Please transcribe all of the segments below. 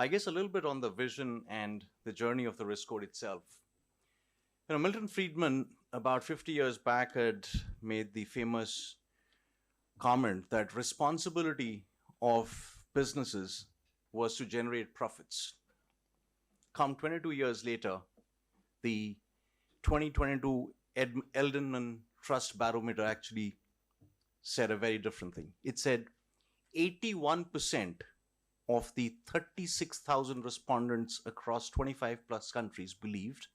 I guess a little bit on the vision and the journey of the risk code itself. Milton Friedman, about 50 years back, had made the famous comment that responsibility of businesses was to generate profits. Come 22 years later, the 2022 Edelman Trust Barometer actually said a very different thing. It said 81% of the 36,000 respondents across 25 plus countries believed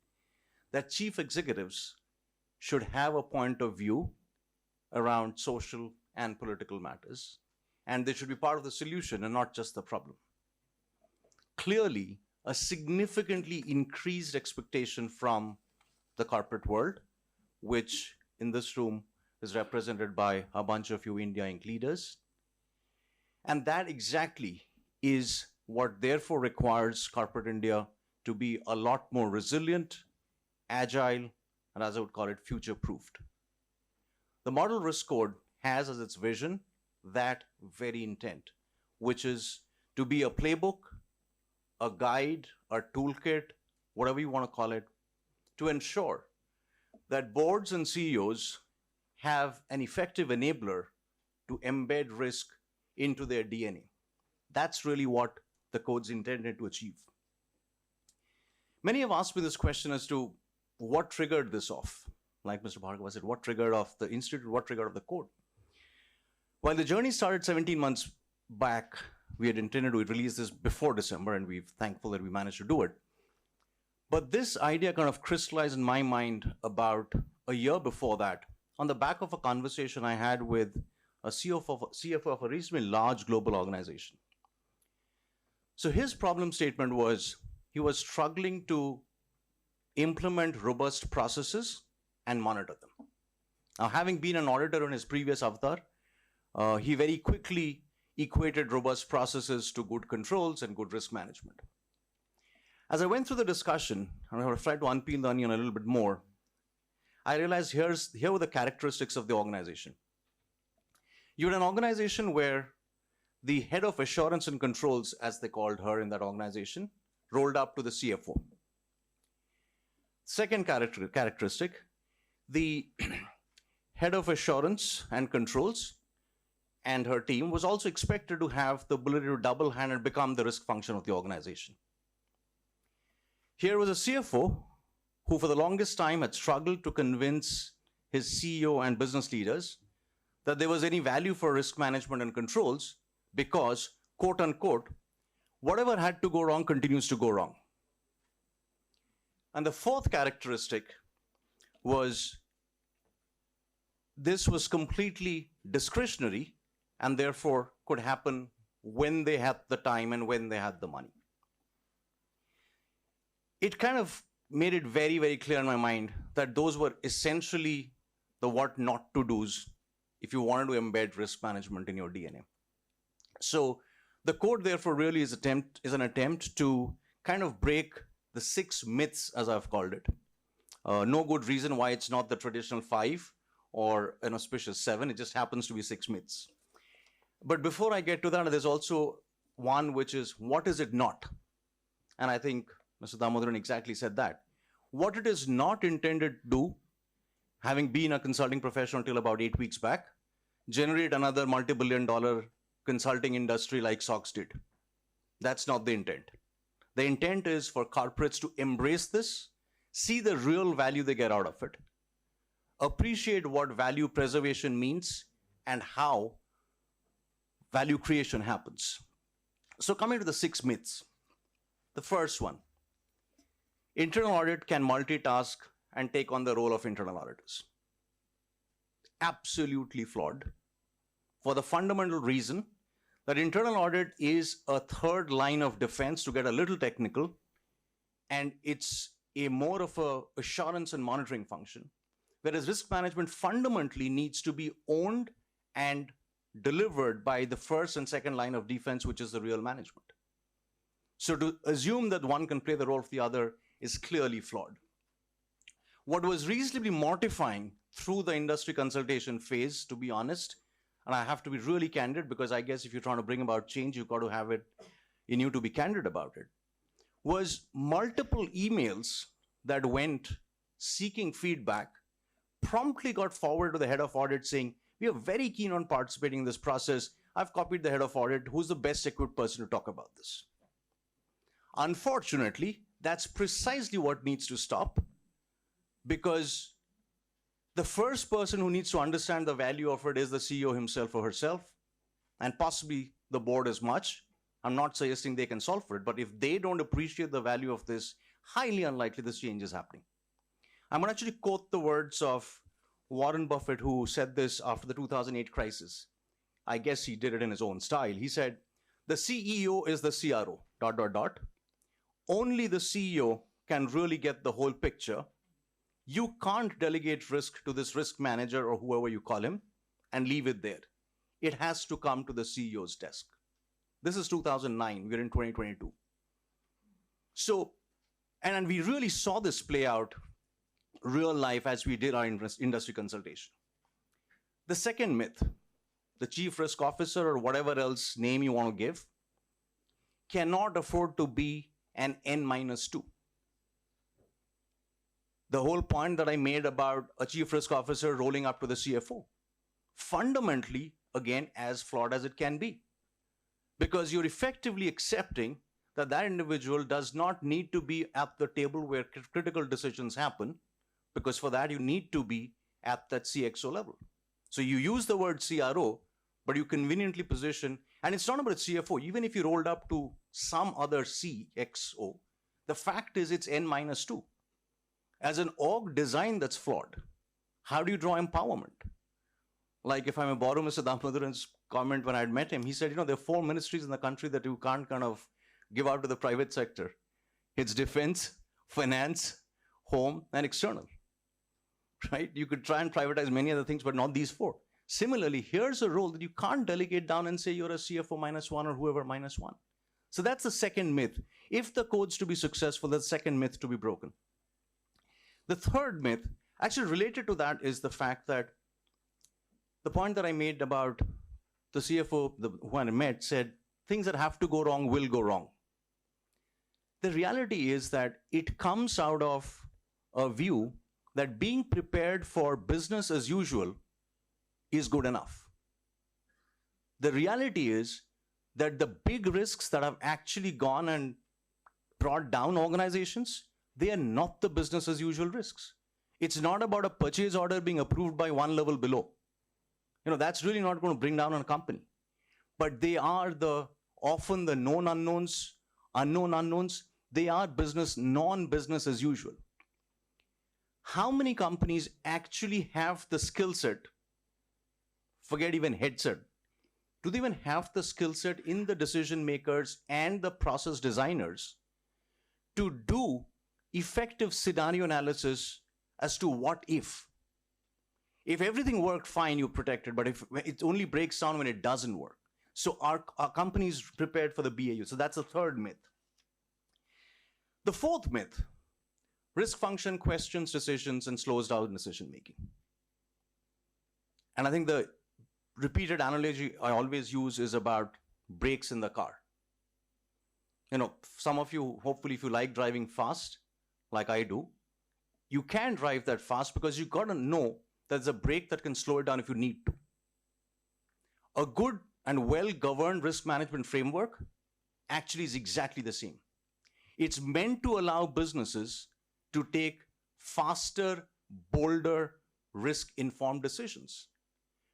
that chief executives should have a point of view around social and political matters, and they should be part of the solution and not just the problem. Clearly, a significantly increased expectation from the corporate world, which in this room is represented by a bunch of you India Inc. leaders. And that exactly is what therefore requires corporate India to be a lot more resilient, agile, and as I would call it, future-proofed. The model risk code has as its vision that very intent, which is to be a playbook, a guide, a toolkit, whatever you want to call it, to ensure that boards and CEOs have an effective enabler to embed risk into their DNA. That's really what the code's intended to achieve. Many have asked me this question as to what triggered this off. Like Mr. Bhargava said, what triggered off the institute, what triggered off the code? While the journey started 17 months back, we had intended to release this before December, and we're thankful that we managed to do it. But this idea kind of crystallized in my mind about a year before that, on the back of a conversation I had with a CFO of a reasonably large global organization. So his problem statement was he was struggling to implement robust processes and monitor them. Now, having been an auditor in his previous avatar, he very quickly equated robust processes to good controls and good risk management. As I went through the discussion, and I tried to unpeel the onion a little bit more, I realized here were the characteristics of the organization. You had an organization where the head of assurance and controls, as they called her in that organization, rolled up to the CFO. Second characteristic, the head of assurance and controls and her team was also expected to have the ability to double hand and become the risk function of the organization. Here was a CFO who for the longest time had struggled to convince his CEO and business leaders that there was any value for risk management and controls because, quote unquote, whatever had to go wrong continues to go wrong. And the fourth characteristic was this was completely discretionary and therefore could happen when they had the time and when they had the money. It kind of made it very, very clear in my mind that those were essentially the what not to do's if you wanted to embed risk management in your DNA. So the code therefore really is an attempt to kind of break the 6 myths, as I've called it. No good reason why it's not the traditional 5 or an auspicious 7. It just happens to be 6 myths. But before I get to that, there's also one which is, what is it not? And I think Mr. Damodaran exactly said that. What it is not intended to do, having been a consulting professional until about 8 weeks back, generate another multi-billion-dollar consulting industry like SOX did. That's not the intent. The intent is for corporates to embrace this, see the real value they get out of it, appreciate what value preservation means and how value creation happens. So coming to the 6 myths. The first one, internal audit can multitask and take on the role of internal auditors. Absolutely flawed, for the fundamental reason that internal audit is a third line of defense, to get a little technical, and it's a more of a assurance and monitoring function, whereas risk management fundamentally needs to be owned and delivered by the first and second line of defense, which is the real management. So to assume that one can play the role of the other is clearly flawed. What was reasonably mortifying through the industry consultation phase, to be honest, and I have to be really candid because I guess if you're trying to bring about change, you've got to have it he knew to be candid about it, was multiple emails that went seeking feedback, promptly got forwarded to the head of audit saying, we are very keen on participating in this process. I've copied the head of audit. Who's the best equipped person to talk about this? Unfortunately, that's precisely what needs to stop, because the first person who needs to understand the value of it is the CEO himself or herself, and possibly the board as much. I'm not suggesting they can solve for it, but if they don't appreciate the value of this, highly unlikely this change is happening. I'm going to actually quote the words of Warren Buffett, who said this after the 2008 crisis. I guess he did it in his own style. He said, the CEO is the CRO, ... Only the CEO can really get the whole picture. You can't delegate risk to this risk manager or whoever you call him and leave it there. It has to come to the CEO's desk. This is 2009. We're in 2022. So, and we really saw this play out real life as we did our industry consultation. The second myth, the chief risk officer or whatever else name you want to give, cannot afford to be an N-2. The whole point that I made about a chief risk officer rolling up to the CFO, fundamentally, again, as flawed as it can be. Because you're effectively accepting that that individual does not need to be at the table where critical decisions happen, because for that you need to be at that CXO level. So you use the word CRO, but you conveniently position, and it's not about CFO, even if you rolled up to some other CXO, the fact is it's N-2. As an org design that's flawed, how do you draw empowerment? Like if I may borrow Mr. Damodaran's comment when I had met him, he said, there are 4 ministries in the country that you can't kind of give out to the private sector. It's defense, finance, home, and external, right? You could try and privatize many other things, but not these 4. Similarly, here's a role that you can't delegate down and say you're a CFO -1 or whoever -1. So that's the second myth. If the code's to be successful, that's the second myth to be broken. The third myth, actually related to that, is the fact that the point that I made about the CFO who I met said, things that have to go wrong will go wrong. The reality is that it comes out of a view that being prepared for business as usual is good enough. The reality is that the big risks that have actually gone and brought down organizations, they are not the business as usual risks. It's not about a purchase order being approved by 1 level below. That's really not going to bring down a company. But they are often the known unknowns, unknown unknowns. They are non-business as usual. How many companies actually have the skill set? Forget even headset. Do they even have the skill set in the decision makers and the process designers to do effective scenario analysis as to what if? If everything worked fine, you're protected, but if it only breaks down when it doesn't work. So our companies prepared for the BAU. So that's the third myth. The fourth myth, risk function questions decisions and slows down decision making. And I think the repeated analogy I always use is about brakes in the car. Some of you, hopefully, if you like driving fast, like I do, you can drive that fast because you got to know there's a brake that can slow it down if you need to. A good and well-governed risk management framework actually is exactly the same. It's meant to allow businesses to take faster, bolder, risk-informed decisions,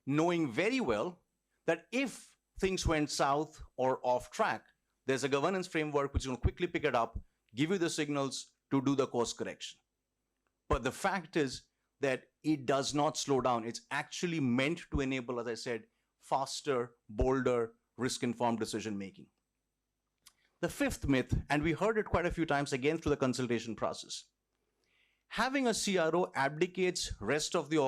knowing very well that if things went south or off track, there's a governance framework which is going to quickly pick it up, give you the signals to do the course correction. But the fact is that it does not slow down. It's actually meant to enable, as I said, faster, bolder, risk-informed decision making. The fifth myth, and we heard it quite a few times again through the consultation process, having a CRO abdicates rest of the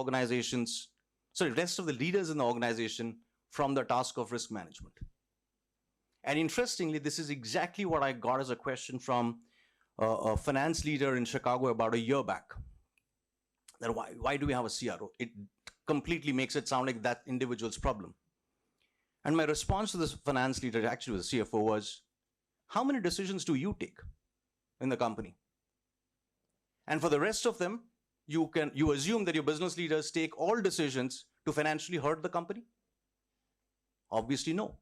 leaders in the organization from the task of risk management. And interestingly, this is exactly what I got as a question from a finance leader in Chicago about a year back. That why do we have a CRO? It completely makes it sound like that individual's problem. And my response to this finance leader, actually the CFO, was, how many decisions do you take in the company? And for the rest of them, you assume that your business leaders take all decisions to financially hurt the company? Obviously, no.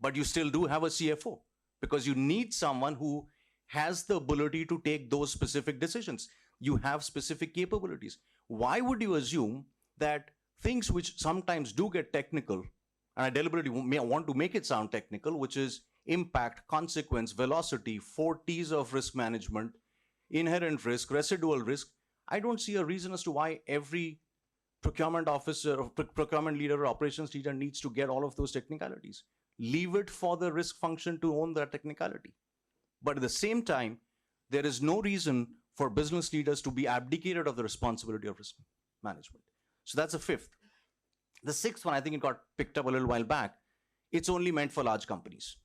But you still do have a CFO because you need someone who has the ability to take those specific decisions. You have specific capabilities. Why would you assume that things which sometimes do get technical, and I deliberately want to make it sound technical, which is impact, consequence, velocity, 4 T's of risk management, inherent risk, residual risk, I don't see a reason as to why every procurement officer or procurement leader or operations leader needs to get all of those technicalities. Leave it for the risk function to own that technicality. But at the same time, there is no reason for business leaders to be abdicated of the responsibility of risk management. So that's the fifth. The sixth one, I think it got picked up a little while back. It's only meant for large companies.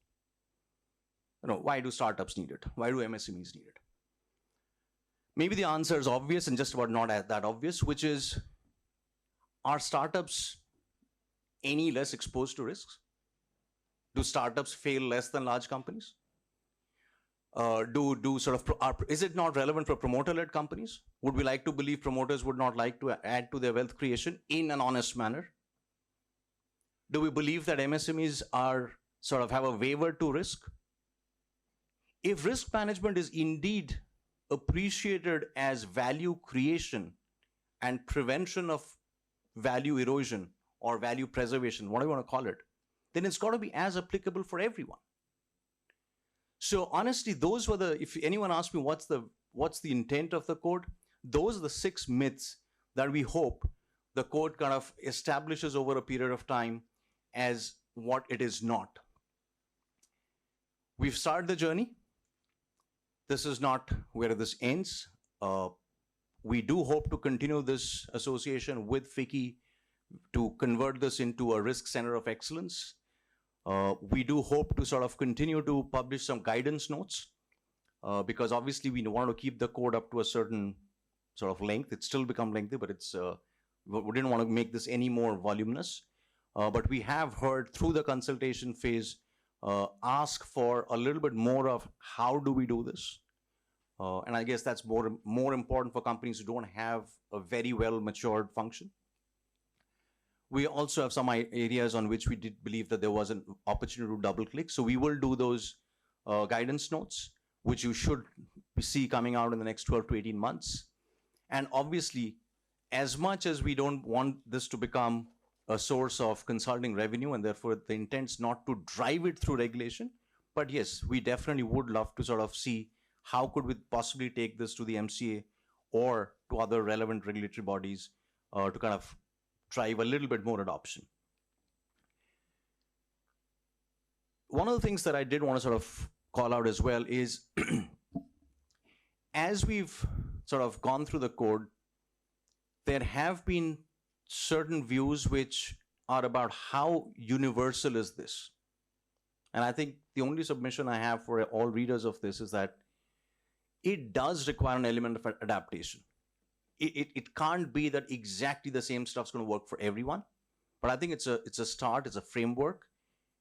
Why do startups need it? Why do MSMEs need it? Maybe the answer is obvious and just about not that obvious, which is, are startups any less exposed to risks? Do startups fail less than large companies? Is it not relevant for promoter-led companies? Would we like to believe promoters would not like to add to their wealth creation in an honest manner? Do we believe that MSMEs have a waiver to risk? If risk management is indeed appreciated as value creation and prevention of value erosion or value preservation, whatever you want to call it, then it's got to be as applicable for everyone. So honestly, those were if anyone asks me what's the intent of the code, those are the 6 myths that we hope the code kind of establishes over a period of time as what it is not. We've started the journey. This is not where this ends. We do hope to continue this association with ficci to convert this into a risk center of excellence. We do hope to continue to publish some guidance notes because obviously we want to keep the code up to a certain length. It's still become lengthy, but we didn't want to make this any more voluminous. But we have heard through the consultation phase ask for a little bit more of how do we do this? And I guess that's more important for companies who don't have a very well matured function. We also have some areas on which we did believe that there was an opportunity to double click. So we will do those guidance notes, which you should see coming out in the next 12 to 18 months. And obviously, as much as we don't want this to become a source of consulting revenue, and therefore the intent's not to drive it through regulation, but yes, we definitely would love to see how could we possibly take this to the MCA or to other relevant regulatory bodies to kind of drive a little bit more adoption. One of the things that I did want to call out as well is as we've gone through the code, there have been certain views which are about how universal is this. And I think the only submission I have for all readers of this is that it does require an element of adaptation. It can't be that exactly the same stuff's going to work for everyone, but I think it's a start, it's a framework,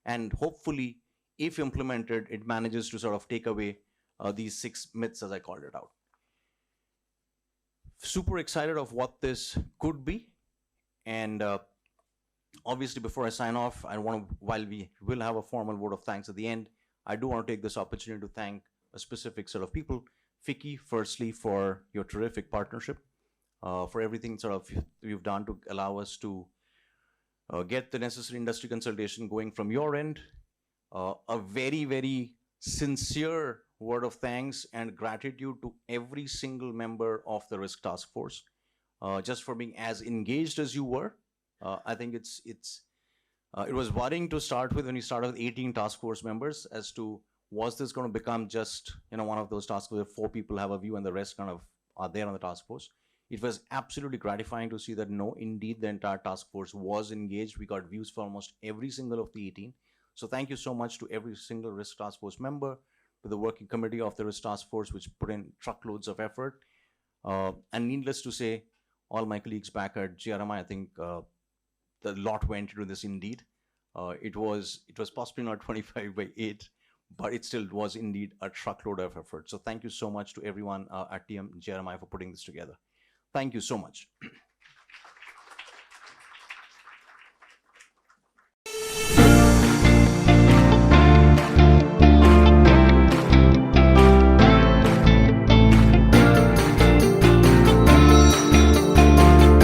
and hopefully, if implemented, it manages to take away these 6 myths as I called it out. Super excited of what this could be, and obviously, before I sign off, while we will have a formal vote of thanks at the end, I do want to take this opportunity to thank a specific set of people. ficci, firstly, for your terrific partnership, for everything you've done to allow us to get the necessary industry consultation going from your end. A very, very sincere word of thanks and gratitude to every single member of the Risk Task Force, just for being as engaged as you were. I think it was worrying to start with when you started with 18 task force members as to was this going to become just one of those task forces where 4 people have a view and the rest kind of are there on the task force. It was absolutely gratifying to see that no, indeed the entire task force was engaged. We got views for almost every single of the 18. So thank you so much to every single Risk Task Force member, to the working committee of the Risk Task Force, which put in truckloads of effort. And needless to say, all my colleagues back at GRMI, I think the lot went into this indeed. It was possibly not 25 by 8, but it still was indeed a truckload of effort. So thank you so much to everyone at TM GRMI for putting this together. Thank you so much.